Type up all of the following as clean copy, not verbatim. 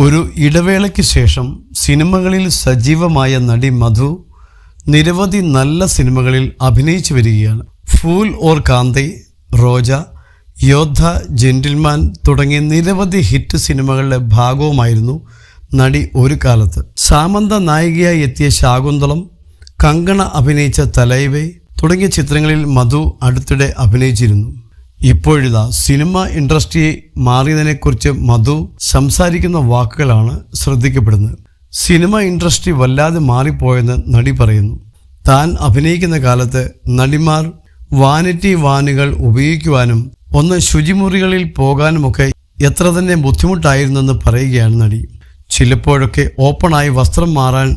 ഒരു ഇടവേളയ്ക്ക് ശേഷം സിനിമകളിൽ സജീവമായ നടി മധു നിരവധി നല്ല സിനിമകളിൽ അഭിനയിച്ചു വരികയാണ്. ഫൂൽ ഓർ കാന്തേ, റോജ, യോദ്ധ, ജെന്റിൽമാൻ തുടങ്ങിയ നിരവധി ഹിറ്റ് സിനിമകളുടെ ഭാഗവുമായിരുന്നു നടി ഒരു കാലത്ത്. സാമന്ത നായികയായി എത്തിയ ശാകുന്തളം, കങ്കണ അഭിനയിച്ച തലൈവേ തുടങ്ങിയ ചിത്രങ്ങളിൽ മധു അടുത്തിടെ അഭിനയിച്ചിരുന്നു. ഇപ്പോഴിതാ സിനിമ ഇൻഡസ്ട്രി മാറിയതിനെക്കുറിച്ച് മധു സംസാരിക്കുന്ന വാക്കുകളാണ് ശ്രദ്ധിക്കപ്പെടുന്നത്. സിനിമ ഇൻഡസ്ട്രി വല്ലാതെ മാറിപ്പോയെന്ന് നടി പറയുന്നു. താൻ അഭിനയിക്കുന്ന കാലത്ത് നടിമാർ വാനിറ്റി വാനുകൾ ഉപയോഗിക്കുവാനും ഒന്ന് ശുചിമുറികളിൽ പോകാനുമൊക്കെ എത്ര തന്നെ ബുദ്ധിമുട്ടായിരുന്നെന്ന് പറയുകയാണ് നടി. ചിലപ്പോഴൊക്കെ ഓപ്പണായി വസ്ത്രം മാറാൻ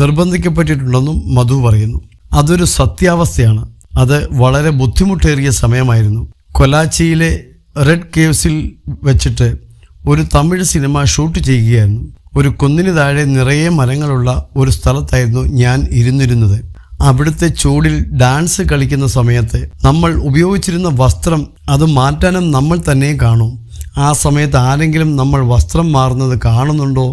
നിർബന്ധിക്കപ്പെട്ടിട്ടുണ്ടെന്നും മധു പറയുന്നു. അതൊരു സത്യാവസ്ഥയാണ്. അത് വളരെ ബുദ്ധിമുട്ടേറിയ സമയമായിരുന്നു. കൊലാച്ചിയിലെ റെഡ് കേവ്സിൽ വെച്ചിട്ട് ഒരു തമിഴ് സിനിമ ഷൂട്ട് ചെയ്യുകയായിരുന്നു. ഒരു കുന്നിന് താഴെ നിറയെ മരങ്ങളുള്ള ഒരു സ്ഥലത്തായിരുന്നു ഞാൻ ഇരുന്നിരുന്നത്. അവിടുത്തെ ചൂടിൽ ഡാൻസ് കളിക്കുന്ന സമയത്ത് നമ്മൾ ഉപയോഗിച്ചിരുന്ന വസ്ത്രം അത് മാറ്റാനും നമ്മൾ തന്നെ കാണും. ആ സമയത്ത് ആരെങ്കിലും നമ്മൾ വസ്ത്രം മാറുന്നത് കാണുന്നുണ്ടോ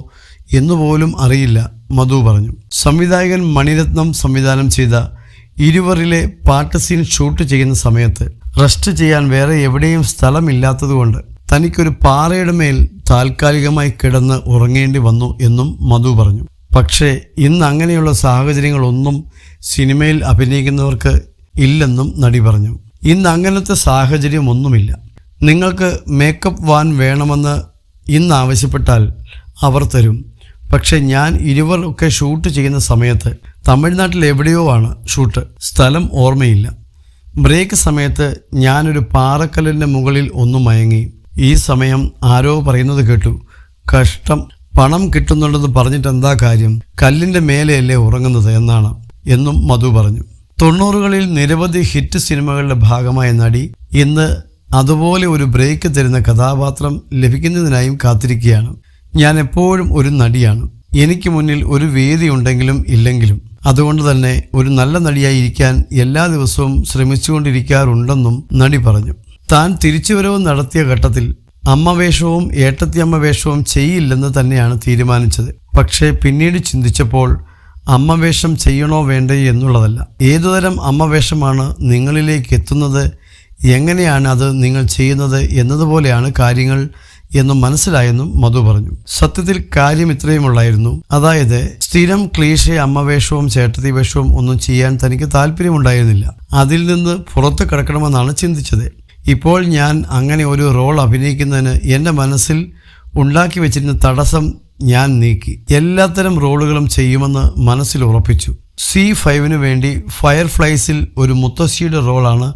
എന്നുപോലും അറിയില്ല, മധു പറഞ്ഞു. സംവിധായകൻ മണിരത്നം സംവിധാനം ചെയ്ത ഇരുവറിലെ പാട്ട് സീൻ ഷൂട്ട് ചെയ്യുന്ന സമയത്ത് റെസ്റ്റ് ചെയ്യാൻ വേറെ എവിടെയും സ്ഥലമില്ലാത്തതുകൊണ്ട് തനിക്കൊരു പാറയുടെ മേൽ താൽക്കാലികമായി കിടന്ന് ഉറങ്ങേണ്ടി വന്നു എന്നും മധു പറഞ്ഞു. പക്ഷേ ഇന്ന് അങ്ങനെയുള്ള സാഹചര്യങ്ങളൊന്നും സിനിമയിൽ അഭിനയിക്കുന്നവർക്ക് ഇല്ലെന്നും നടി പറഞ്ഞു. ഇന്ന് അങ്ങനത്തെ സാഹചര്യമൊന്നുമില്ല. നിങ്ങൾക്ക് മേക്കപ്പ് വാൻ വേണമെന്ന് ഇന്ന് ആവശ്യപ്പെട്ടാൽ അവർ തരും. പക്ഷെ ഞാൻ ഇരുവർ ഒക്കെ ഷൂട്ട് ചെയ്യുന്ന സമയത്ത് തമിഴ്നാട്ടിൽ എവിടെയോ ആണ് ഷൂട്ട്, സ്ഥലം ഓർമ്മയില്ല. ബ്രേക്ക് സമയത്ത് ഞാനൊരു പാറക്കല്ലിൻ്റെ മുകളിൽ ഒന്ന് മയങ്ങി. ഈ സമയം ആരോ പറയുന്നത് കേട്ടു, കഷ്ടം, പണം കിട്ടുന്നുണ്ടെന്ന് പറഞ്ഞിട്ട് എന്താ കാര്യം, കല്ലിൻ്റെ മേലെയല്ലേ ഉറങ്ങുന്നത് എന്നാണ് എന്നും മധു പറഞ്ഞു. 90കളിൽ നിരവധി ഹിറ്റ് സിനിമകളുടെ ഭാഗമായ നടി ഇന്ന് അതുപോലെ ഒരു ബ്രേക്ക് തരുന്ന കഥാപാത്രം ലഭിക്കുന്നതിനായും കാത്തിരിക്കുകയാണ്. ഞാൻ എപ്പോഴും ഒരു നടിയാണ്. എനിക്ക് മുന്നിൽ ഒരു വേദി ഉണ്ടെങ്കിലും ഇല്ലെങ്കിലും. അതുകൊണ്ട് തന്നെ ഒരു നല്ല നടിയായി ഇരിക്കാൻ എല്ലാ ദിവസവും ശ്രമിച്ചുകൊണ്ടിരിക്കാറുണ്ടെന്നും നടി പറഞ്ഞു. താൻ തിരിച്ചുവരവ് നടത്തിയ ഘട്ടത്തിൽ അമ്മവേഷവും ഏട്ടത്തിയമ്മ വേഷവും ചെയ്യില്ലെന്ന് തന്നെയാണ് തീരുമാനിച്ചത്. പക്ഷേ പിന്നീട് ചിന്തിച്ചപ്പോൾ അമ്മവേഷം ചെയ്യണോ വേണ്ടേ എന്നുള്ളതല്ല, ഏതുതരം അമ്മവേഷമാണ് നിങ്ങളിലേക്ക് എത്തുന്നത്, എങ്ങനെയാണ് അത് നിങ്ങൾ ചെയ്യുന്നത് എന്നതുപോലെയാണ് കാര്യങ്ങൾ എന്നും മനസ്സിലായെന്നും മധു പറഞ്ഞു. സത്യത്തിൽ കാര്യം ഇത്രയുമുള്ളായിരുന്നു. അതായത് സ്ഥിരം ക്ലീഷേ അമ്മവേഷവും ചേട്ടത്തി വേഷവും ഒന്നും ചെയ്യാൻ തനിക്ക് താല്പര്യമുണ്ടായിരുന്നില്ല. അതിൽ നിന്ന് പുറത്തു കിടക്കണമെന്നാണ് ചിന്തിച്ചത്. ഇപ്പോൾ ഞാൻ അങ്ങനെ ഒരു റോൾ അഭിനയിക്കുന്നതിന് എൻ്റെ മനസ്സിൽ ഉണ്ടാക്കി വെച്ചിരുന്ന തടസ്സം ഞാൻ നീക്കി. എല്ലാത്തരം റോളുകളും ചെയ്യുമെന്ന് മനസ്സിൽ ഉറപ്പിച്ചു. C5 വേണ്ടി ഫയർഫ്ലൈസിൽ ഒരു മുത്തശ്ശിയുടെ റോളാണ്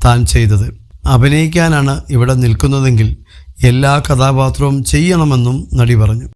താൻ ചെയ്തത്. അഭിനയിക്കാനാണ് ഇവിടെ നിൽക്കുന്നതെങ്കിൽ എല്ലാ കഥാപാത്രവും ചെയ്യണമെന്നും നടി പറഞ്ഞു.